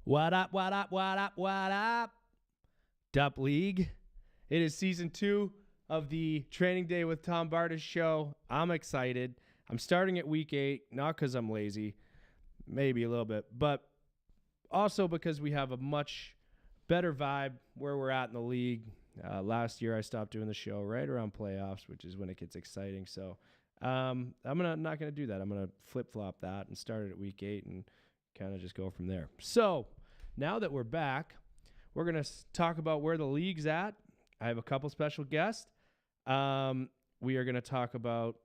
What up, what up, what up, what up? DUP League. It is season 2 of the Training Day with Tom Bardis show. I'm excited. I'm starting at week 8, not because I'm lazy, maybe a little bit, but also because we have a much better vibe where we're at in the league. Last year I stopped doing the show right around playoffs, which is when it gets exciting. So I'm not going to do that. I'm going to flip-flop that and start it at week 8 and kind of just go from there. So now that we're back, we're going to talk about where the league's at. I have a couple special guests. We are going to talk about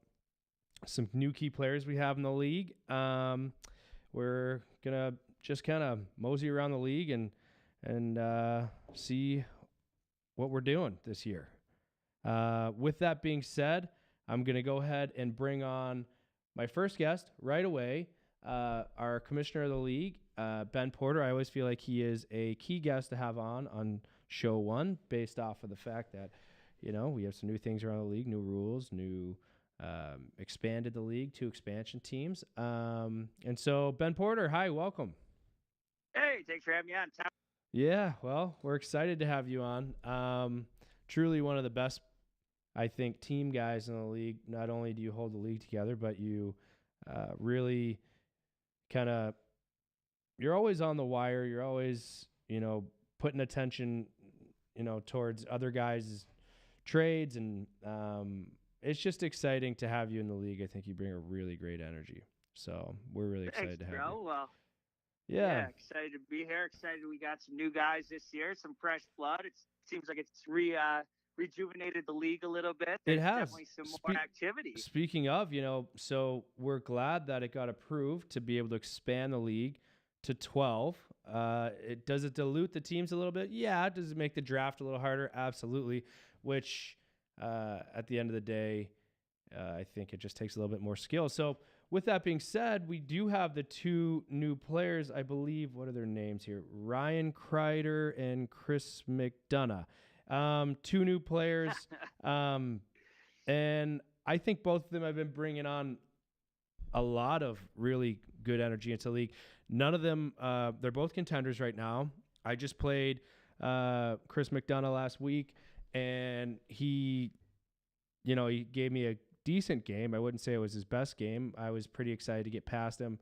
some new key players we have in the league. We're going to just kind of mosey around the league and see what we're doing this year. With that being said, I'm going to go ahead and bring on my first guest right away, our commissioner of the league, Ben Porter. I always feel like he is a key guest to have on show 1 based off of the fact that, we have some new things around the league, new rules, expanded the league, 2 expansion teams. And so, Ben Porter, hi, welcome. Hey, thanks for having me on, Tom. Yeah, well, we're excited to have you on. Truly one of the best, I think, team guys in the league. Not only do you hold the league together, but you really kind of, you're always on the wire. You're always, putting attention, towards other guys' trades. And it's just exciting to have you in the league. I think you bring a really great energy. So we're really excited to have you. Well, yeah, excited to be here. Excited we got some new guys this year, some fresh blood. It seems like it's rejuvenated the league a little bit. There's it has. Definitely some more activity. Speaking of, so we're glad that it got approved to be able to expand the league to 12. Does it dilute the teams a little bit? Yeah. Does it make the draft a little harder? Absolutely. Which at the end of the day, I think it just takes a little bit more skill. So with that being said, we do have the 2 new players, I believe. What are their names here? Ryan Crider and Chris McDonough. 2 new players. And I think both of them have been bringing on a lot of really good energy into the league. None of them, they're both contenders right now. I just played Chris McDonough last week, and he gave me a decent game. I wouldn't say it was his best game. I was pretty excited to get past him.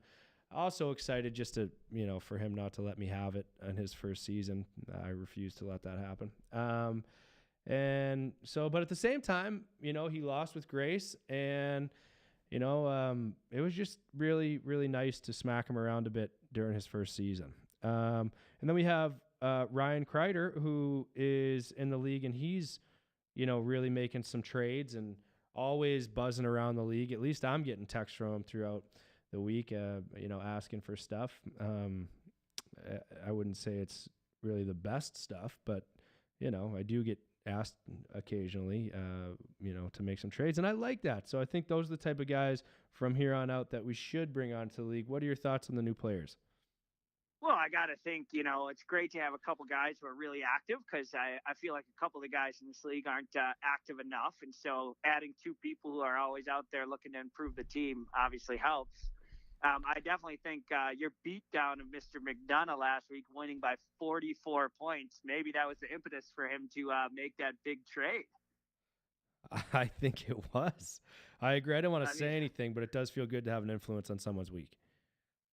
Also excited just to, for him not to let me have it in his first season. I refused to let that happen. And so, but at the same time, he lost with grace, and, it was just really, really nice to smack him around a bit during his first season. And then we have Ryan Crider, who is in the league, and he's, really making some trades and always buzzing around the league. At least I'm getting texts from him throughout the week, asking for stuff. I wouldn't say it's really the best stuff, but, I do get asked occasionally, to make some trades, and I like that. So I think those are the type of guys from here on out that we should bring onto the league. What are your thoughts on the new players? Well, I got to think, it's great to have a couple guys who are really active, because I feel like a couple of the guys in this league aren't active enough. And so adding 2 people who are always out there looking to improve the team obviously helps. I definitely think your beatdown of Mr. McDonough last week, winning by 44 points, maybe that was the impetus for him to make that big trade. I think it was. I agree. I don't want to say anything, but it does feel good to have an influence on someone's week.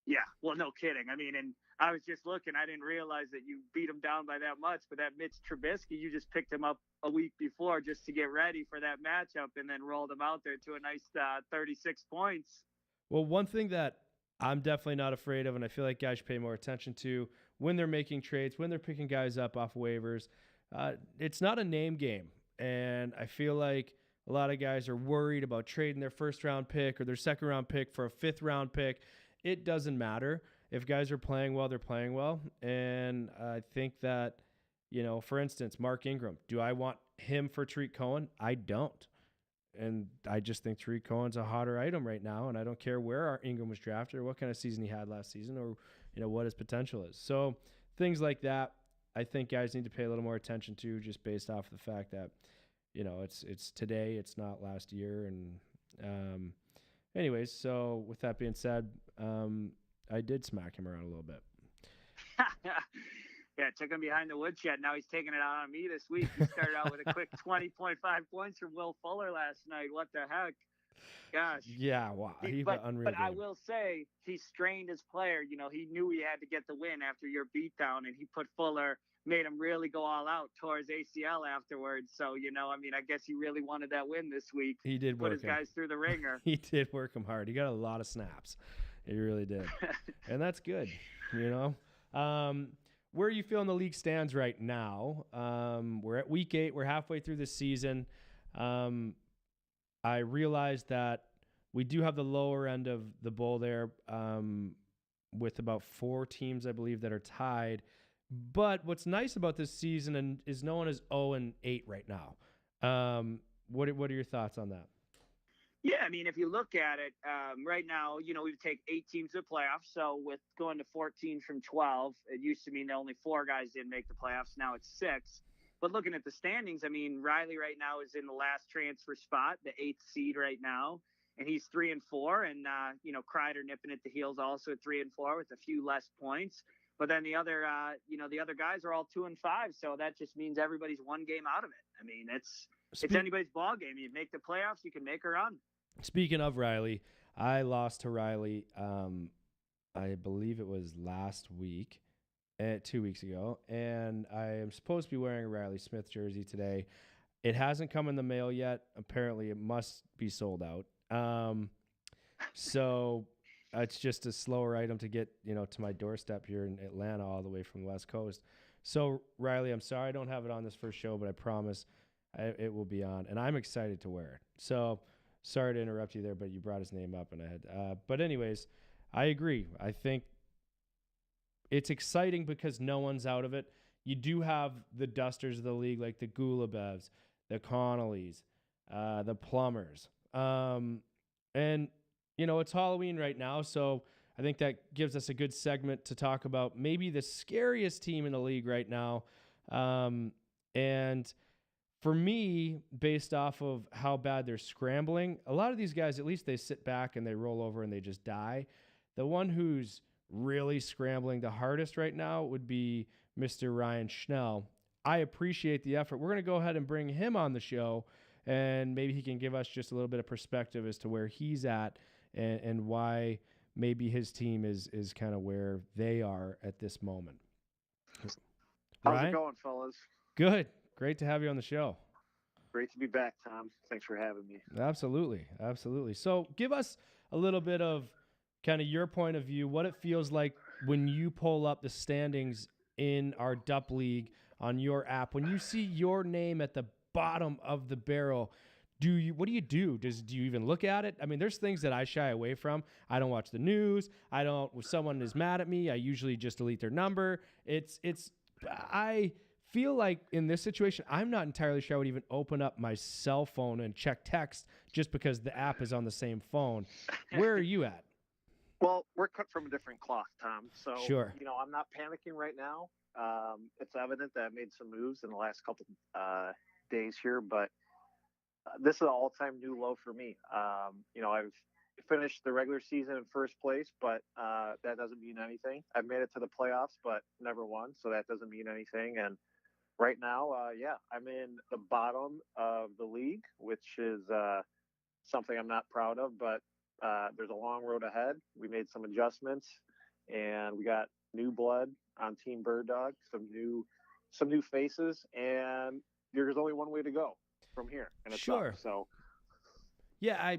Yeah, well, no kidding. And I was just looking. I didn't realize that you beat him down by that much. But that Mitch Trubisky, you just picked him up a week before just to get ready for that matchup, and then rolled him out there to a nice 36 points. Well, one thing that I'm definitely not afraid of, and I feel like guys should pay more attention to when they're making trades, when they're picking guys up off waivers, it's not a name game. And I feel like a lot of guys are worried about trading their first-round pick or their second-round pick for a fifth-round pick. It doesn't matter. If guys are playing well, they're playing well. And I think that, for instance, Mark Ingram, do I want him for Tariq Cohen? I don't. And I just think Tariq Cohen's a hotter item right now, and I don't care where our Ingram was drafted or what kind of season he had last season or, what his potential is. So things like that, I think guys need to pay a little more attention to, just based off the fact that, it's today, it's not last year. And anyways, so with that being said, I did smack him around a little bit. Yeah, took him behind the woodshed. Now he's taking it out on me this week. He started out with a quick 20.5 points from Will Fuller last night. What the heck? Gosh. Yeah, wow. But unreal I game. will say he strained his player. You know, he knew he had to get the win after your beatdown, and he put Fuller, made him really go all out, tore his ACL afterwards. So, you know, I mean, I guess he really wanted that win this week. He did put work his guys through the ringer. He did work him hard. He got a lot of snaps. He really did. And that's good, you know. Where are you feeling the league stands right now? We're at week 8. We're halfway through the season. I realized that we do have the lower end of the bowl there with about 4 teams, I believe, that are tied. But what's nice about this season is no one is 0-8 right now. What are your thoughts on that? Yeah, I mean, if you look at it, right now, you know, we take 8 teams to the playoffs. So with going to 14 from 12, it used to mean that only 4 guys didn't make the playoffs. Now it's 6. But looking at the standings, I mean, Riley right now is in the last transfer spot, the 8th seed right now, and he's 3-4. And you know, Crider nipping at the heels also at 3-4 with a few less points. But then the other, you know, the other guys are all 2-5. So that just means everybody's 1 game out of it. I mean, it's anybody's ball game. You make the playoffs, you can make a run. Speaking of Riley, I lost to Riley. I believe it was last week, 2 weeks ago, and I am supposed to be wearing a Riley Smith jersey today. It hasn't come in the mail yet. Apparently, it must be sold out. So it's just a slower item to get, you know, to my doorstep here in Atlanta, all the way from the West Coast. So Riley, I'm sorry I don't have it on this first show, but I promise it will be on, and I'm excited to wear it. So sorry to interrupt you there, but you brought his name up, and I had. But anyways, I agree. I think it's exciting because no one's out of it. You do have the dusters of the league, like the Gulabevs, the Connollys, the Plumbers. And, you know, it's Halloween right now, so I think that gives us a good segment to talk about maybe the scariest team in the league right now. And for me, based off of how bad they're scrambling, a lot of these guys, at least they sit back and they roll over and they just die. The one who's really scrambling the hardest right now would be Mr. Ryan Schnell. I appreciate the effort. We're going to go ahead and bring him on the show, and maybe he can give us just a little bit of perspective as to where he's at and why maybe his team is kind of where they are at this moment. How's it going, fellas? Good. Great to have you on the show. Great to be back, Tom. Thanks for having me. Absolutely. Absolutely. So give us a little bit of kind of your point of view, what it feels like when you pull up the standings in our DUP League on your app. When you see your name at the bottom of the barrel, what do you do? Do you even look at it? I mean, there's things that I shy away from. I don't watch the news. If someone is mad at me, I usually just delete their number. I feel like in this situation, I'm not entirely sure I would even open up my cell phone and check text just because the app is on the same phone. Where are you at? Well, we're cut from a different cloth, Tom. So, sure. You know, I'm not panicking right now. It's evident that I made some moves in the last couple days here, but this is an all-time new low for me. You know, I've finished the regular season in first place, but that doesn't mean anything. I've made it to the playoffs, but never won, so that doesn't mean anything. And right now, I'm in the bottom of the league, which is something I'm not proud of, but there's a long road ahead. We made some adjustments, and we got new blood on Team Bird Dog, some new faces, and there's only one way to go from here. And it's sure. Up, so yeah,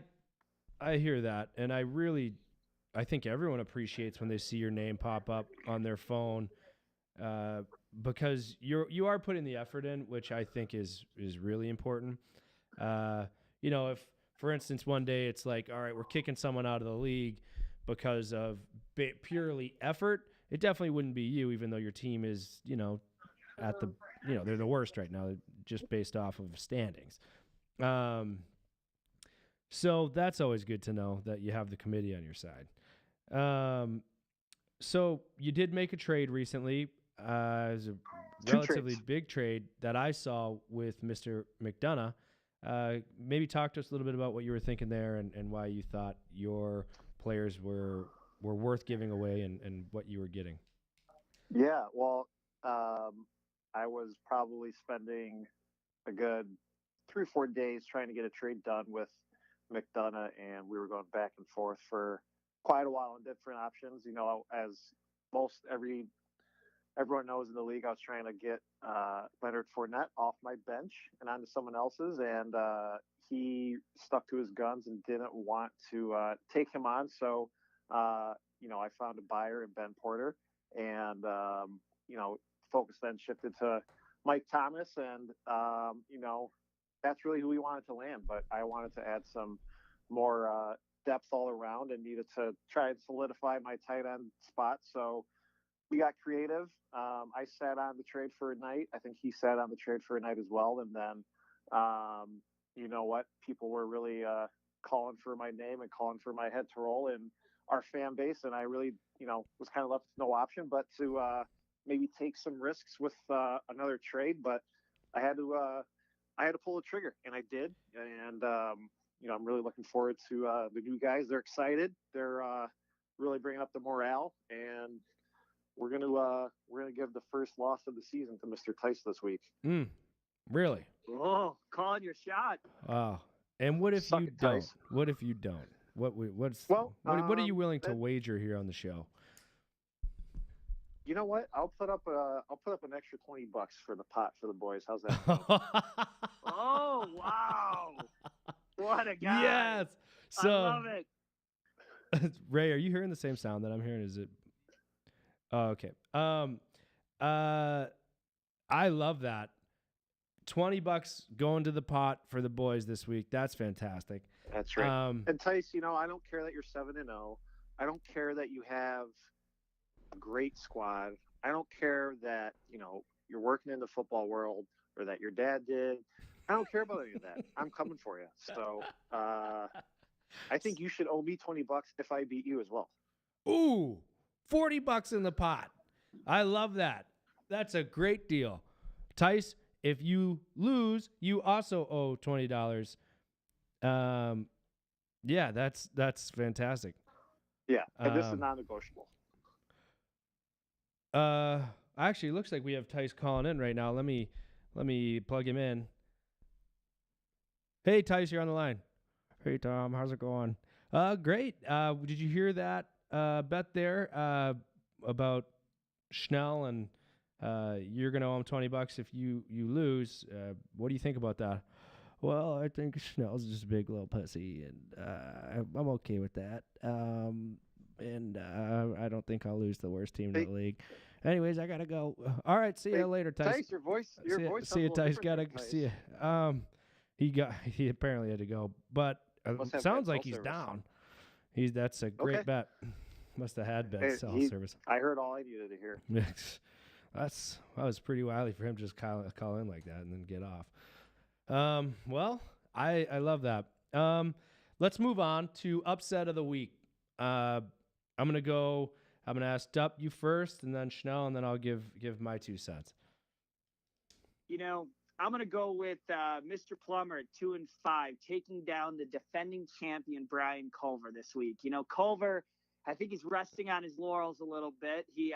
I hear that, and I think everyone appreciates when they see your name pop up on their phone, because you are putting the effort in, which I think is really important. You know, if for instance one day it's like, all right, we're kicking someone out of the league because of purely effort, it definitely wouldn't be you, even though your team is, you know, they're the worst right now, just based off of standings. So that's always good to know that you have the committee on your side. So you did make a trade recently. It was a relatively big trade that I saw with Mr. McDonough. Maybe talk to us a little bit about what you were thinking there and why you thought your players were worth giving away and what you were getting. Yeah, well, I was probably spending a good 3 or 4 days trying to get a trade done with McDonough, and we were going back and forth for quite a while on different options. As most everyone knows in the league, I was trying to get Leonard Fournette off my bench and onto someone else's, and he stuck to his guns and didn't want to take him on. So, I found a buyer in Ben Porter, and focus then shifted to Mike Thomas, and that's really who we wanted to land. But I wanted to add some more depth all around and needed to try and solidify my tight end spot. So we got creative. I sat on the trade for a night. I think he sat on the trade for a night as well. And then, you know what? People were really calling for my name and calling for my head to roll in our fan base. And I really, was kind of left with no option but to maybe take some risks with another trade. But I had to pull the trigger, and I did. And, I'm really looking forward to the new guys. They're excited. They're really bringing up the morale, and we're gonna give the first loss of the season to Mr. Tice this week. Really? Oh, calling your shot. Oh, and what if Suck you it, don't? Tice. What if you don't? What are you willing to wager here on the show? You know what? I'll put up an extra $20 for the pot for the boys. How's that? Oh, wow. What a guy. Yes. So, I love it. Ray, are you hearing the same sound that I'm hearing? Is it? Oh, okay. I love that. $20 going to the pot for the boys this week. That's fantastic. That's right. And Tice, I don't care that you're 7-0. I don't care that you have a great squad. I don't care that, you're working in the football world or that your dad did. I don't care about any of that. I'm coming for you. So I think you should owe me $20 if I beat you as well. Ooh, $40 in the pot. I love that. That's a great deal. Tice, if you lose, you also owe $20. Yeah, that's fantastic. Yeah, and this is non-negotiable. Actually, it looks like we have Tice calling in right now. Let me plug him in. Hey, Tice, you're on the line. Hey, Tom, how's it going? Great. Did you hear that bet there about Schnell, and you're gonna owe him $20 if you lose? What do you think about that? Well, I think Schnell's just a big little pussy, and I'm okay with that. And I don't think I'll lose the worst team in the league. Anyways, I gotta go. All right, see you later, Tice. Tice, your voice. See you, Tice. Gotta see you. He apparently had to go, but it sounds like he's down. That's a great bet. Must have had bet cell service. I heard all I needed to hear. That was pretty wily for him to just call in like that and then get off. Well, I love that. Let's move on to upset of the week. I'm gonna ask DUP you first, and then Schnell, and then I'll give my 2 cents. I'm going to go with Mr. Plummer at 2-5, taking down the defending champion Brian Culver this week. Culver, I think he's resting on his laurels a little bit. He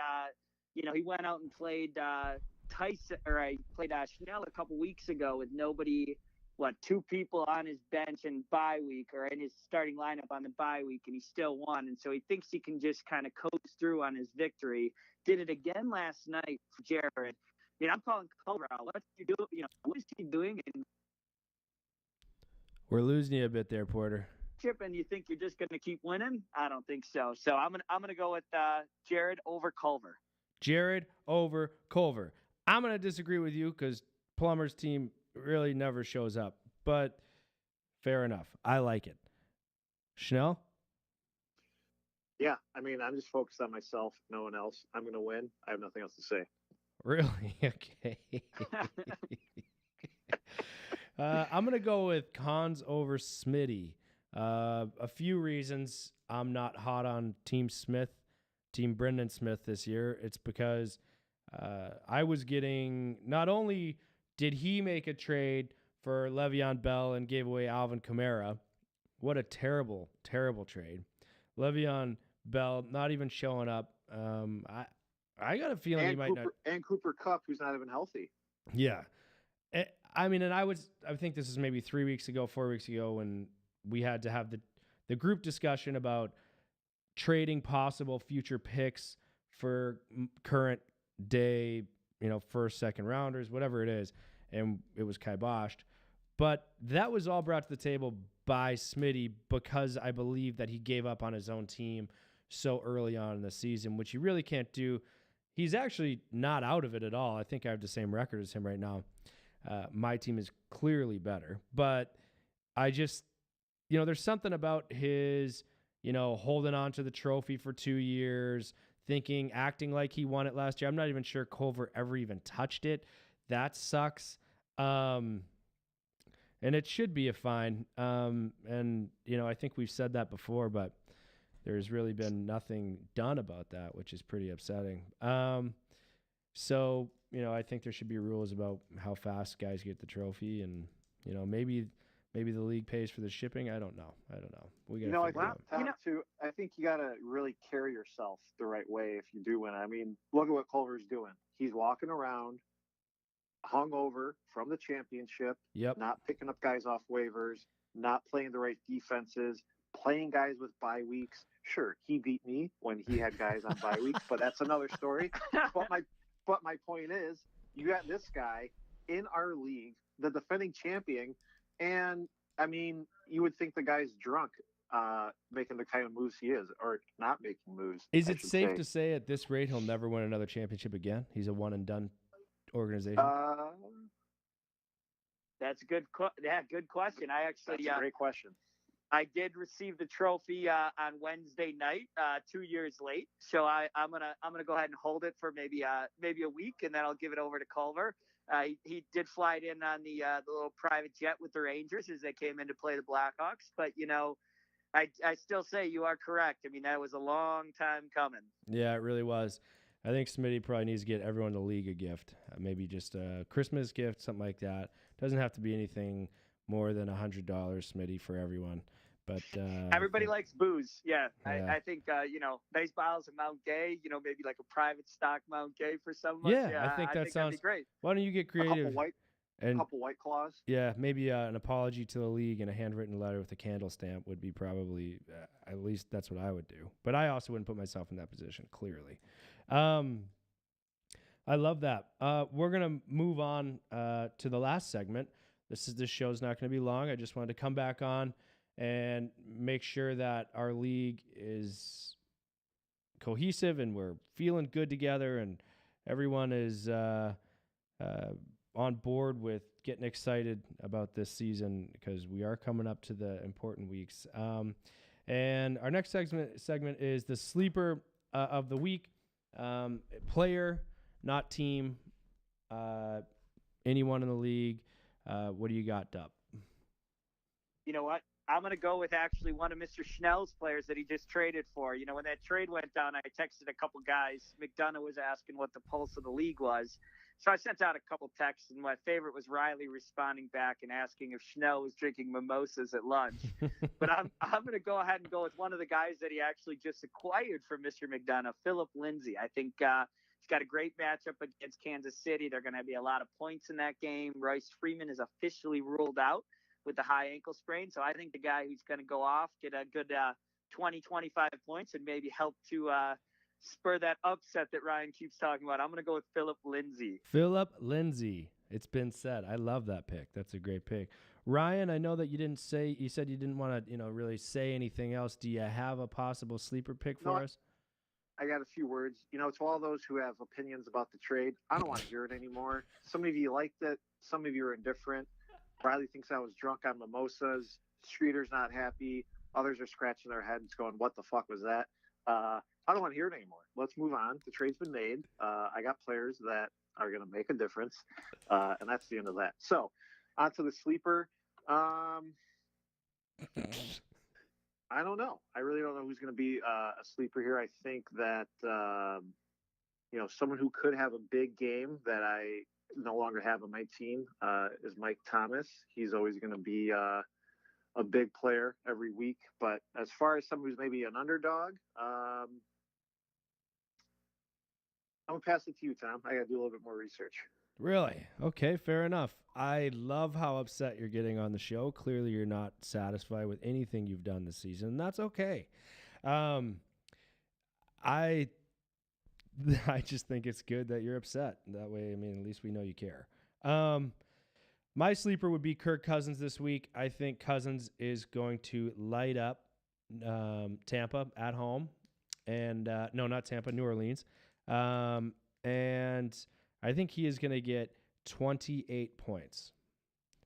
went out and played Schnell a couple weeks ago with nobody, 2 people on his bench in bye week or in his starting lineup on the bye week, and he still won. And so he thinks he can just kind of coast through on his victory. Did it again last night for Jared. I'm calling Culver out. What is he doing? And we're losing you a bit there, Porter. And you think you're just going to keep winning? I don't think so. So I'm gonna go with Jared over Culver. Jared over Culver. I'm gonna disagree with you because Plummer's team really never shows up. But fair enough. I like it. Schnell? Yeah, I'm just focused on myself. No one else. I'm gonna win. I have nothing else to say. Really? Okay. I'm going to go with Cons over Smitty. A few reasons I'm not hot on Team Brendan Smith this year. It's because I was getting, not only did he make a trade for Le'Veon Bell and gave away Alvin Kamara, what a terrible, terrible trade. Le'Veon Bell not even showing up. I got a feeling he might not. And Cooper Kupp, who's not even healthy. Yeah. I mean, and I think this is maybe 3 weeks ago, 4 weeks ago, when we had to have the group discussion about trading possible future picks for current day, first, second rounders, whatever it is. And it was kiboshed. But that was all brought to the table by Smitty because I believe that he gave up on his own team so early on in the season, which he really can't do. He's actually not out of it at all. I think I have the same record as him right now. My team is clearly better. But I just, there's something about his, holding on to the trophy for 2 years, acting like he won it last year. I'm not even sure Culver ever even touched it. That sucks. And it should be a fine. And, I think we've said that before, but there's really been nothing done about that, which is pretty upsetting. So, I think there should be rules about how fast guys get the trophy, and, maybe the league pays for the shipping. I don't know. We got to figure it out. Tom, too, I think you got to really carry yourself the right way if you do win. I mean, look at what Culver's doing. He's walking around hungover from the championship, not picking up guys off waivers, not playing the right defenses, playing guys with bye weeks. Sure, he beat me when he had guys on bye weeks, but that's another story. But my point is, you got this guy in our league, the defending champion, and I mean, you would think the guy's drunk, making the kind of moves he is, or not making moves. Is it safe to say at this rate he'll never win another championship again? He's a one and done organization. That's a good question. That's a great question. I did receive the trophy on Wednesday night, 2 years late. So I'm gonna go ahead and hold it for maybe a week, and then I'll give it over to Culver. He did fly it in on the little private jet with the Rangers as they came in to play the Blackhawks. But I still say you are correct. I mean, that was a long time coming. Yeah, it really was. I think Smitty probably needs to get everyone in the league a gift, maybe just a Christmas gift, something like that. Doesn't have to be anything more than $100, Smitty, for everyone. But everybody likes booze. Yeah. I think nice bottles of Mount Gay. Maybe like a private stock Mount Gay for someone. Yeah, I think that sounds that'd be great. Why don't you get creative? A couple White Claws. Yeah, maybe an apology to the league and a handwritten letter with a candle stamp would be probably at least that's what I would do. But I also wouldn't put myself in that position. Clearly, I love that. We're gonna move on to the last segment. This show's not gonna be long. I just wanted to come back on and make sure that our league is cohesive and we're feeling good together and everyone is on board with getting excited about this season because we are coming up to the important weeks. And our next segment is the sleeper of the week. Player, not team, anyone in the league. What do you got, DUP? You know what? I'm going to go with actually one of Mr. Schnell's players that he just traded for. When that trade went down, I texted a couple guys. McDonough was asking what the pulse of the league was. So I sent out a couple texts, and my favorite was Riley responding back and asking if Schnell was drinking mimosas at lunch. But I'm going to go ahead and go with one of the guys that he actually just acquired from Mr. McDonough, Philip Lindsay. I think he's got a great matchup against Kansas City. They're going to be a lot of points in that game. Royce Freeman is officially ruled out with the high ankle sprain. So I think the guy who's going to go off, get a good 20, 25 points and maybe help to spur that upset that Ryan keeps talking about. I'm going to go with Philip Lindsay. Philip Lindsay. It's been said. I love that pick. That's a great pick. Ryan, I know that you said you didn't want to, really say anything else. Do you have a possible sleeper pick for us? I got a few words. To all those who have opinions about the trade, I don't want to hear it anymore. Some of you liked it. Some of you are indifferent. Riley thinks I was drunk on mimosas. Streeter's not happy. Others are scratching their heads going, what the fuck was that? I don't want to hear it anymore. Let's move on. The trade's been made. I got players that are going to make a difference. And that's the end of that. So on to the sleeper. I don't know. I really don't know who's going to be a sleeper here. I think that, someone who could have a big game that I no longer have on my team is Mike Thomas. He's always going to be a big player every week. But as far as someone who's maybe an underdog, I'm I'm gonna pass it to you, Tom. I gotta do a little bit more research. Really? Okay, fair enough. I love how upset you're getting on the show. Clearly, you're not satisfied with anything you've done this season, and that's okay. I just think it's good that you're upset. That way, I mean, at least we know you care. My sleeper would be Kirk Cousins this week. I think Cousins is going to light up Tampa at home. And no, not Tampa, New Orleans. And I think he is going to get 28 points.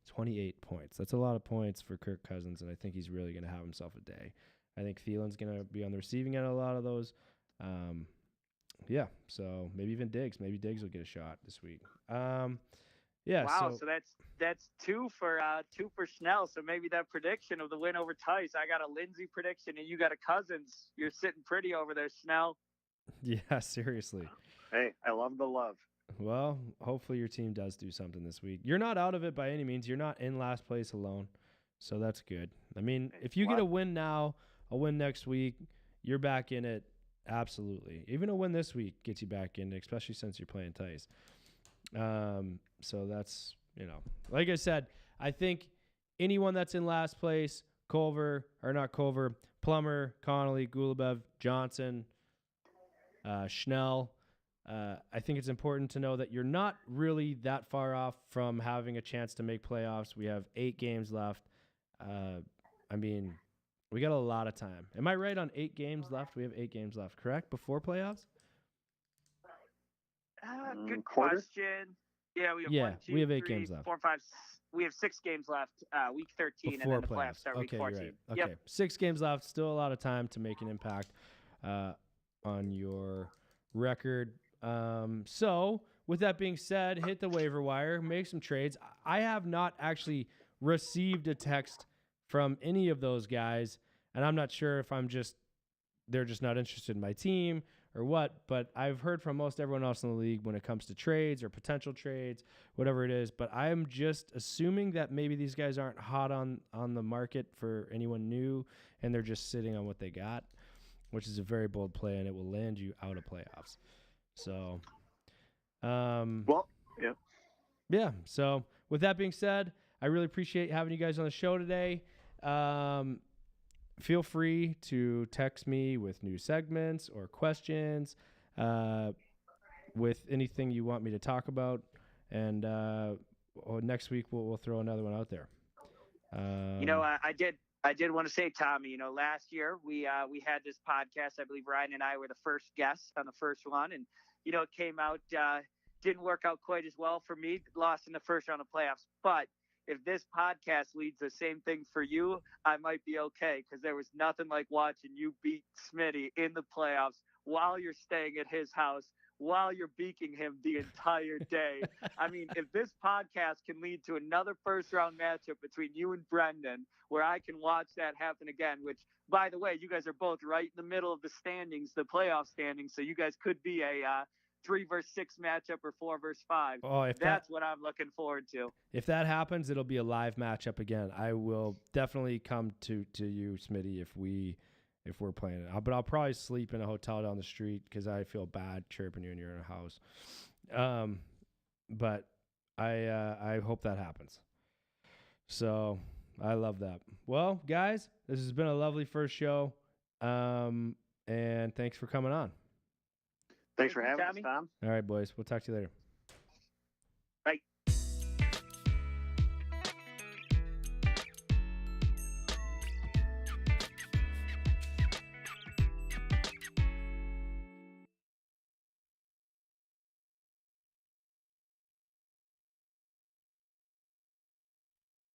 28 points. That's a lot of points for Kirk Cousins, and I think he's really going to have himself a day. I think Thielen's going to be on the receiving end of a lot of those. Yeah, so maybe even Diggs. Maybe Diggs will get a shot this week. Yeah. Wow, so that's two for Snell. So maybe that prediction of the win over Tice. I got a Lindsey prediction, and you got a Cousins. You're sitting pretty over there, Snell. Yeah, seriously. Hey, I love the love. Well, hopefully your team does do something this week. You're not out of it by any means. You're not in last place alone, so that's good. I mean, if you get a win now, a win next week, you're back in it. Absolutely. Even a win this week gets you back in it, especially since you're playing Tice. So that's, like I said, I think anyone that's in last place, Plummer, Connolly, Gulubev, Johnson, Schnell, I think it's important to know that you're not really that far off from having a chance to make playoffs. We have 8 games left. I mean, we got a lot of time. Am I right on 8 games left? We have 8 games left, correct? Before playoffs? Good question. Yeah, we have 8 games left. 4, 5. We have 6 games left. Week 13, before and then the playoffs start week 14. Right. Okay, yep. 6 games left. Still a lot of time to make an impact on your record. So with that being said, hit the waiver wire, make some trades. I have not actually received a text from any of those guys, and I'm not sure if they're just not interested in my team or what, but I've heard from most everyone else in the league when it comes to trades or potential trades, whatever it is. But I'm just assuming that maybe these guys aren't hot on the market for anyone new, and they're just sitting on what they got, which is a very bold play, and it will land you out of playoffs. So, yeah. So with that being said, I really appreciate having you guys on the show today. Feel free to text me with new segments or questions, with anything you want me to talk about. And next week we'll throw another one out there. I did want to say, Tommy, last year we had this podcast. I believe Ryan and I were the first guests on the first one, and it came out, didn't work out quite as well for me. Lost in the first round of playoffs, but if this podcast leads the same thing for you, I might be okay, because there was nothing like watching you beat Smitty in the playoffs while you're staying at his house, while you're beaking him the entire day. I mean, if this podcast can lead to another first-round matchup between you and Brendan, where I can watch that happen again, which, by the way, you guys are both right in the middle of the standings, the playoff standings, so you guys could be a 3 versus 6 matchup or 4 versus 5. Oh, that's what I'm looking forward to. If that happens, it'll be a live matchup again. I will definitely come to you, Smitty, if we're playing it. But I'll probably sleep in a hotel down the street because I feel bad chirping you in your house. But I hope that happens. So I love that. Well, guys, this has been a lovely first show. And thanks for coming on. Thanks for having us, Tom. All right, boys. We'll talk to you later.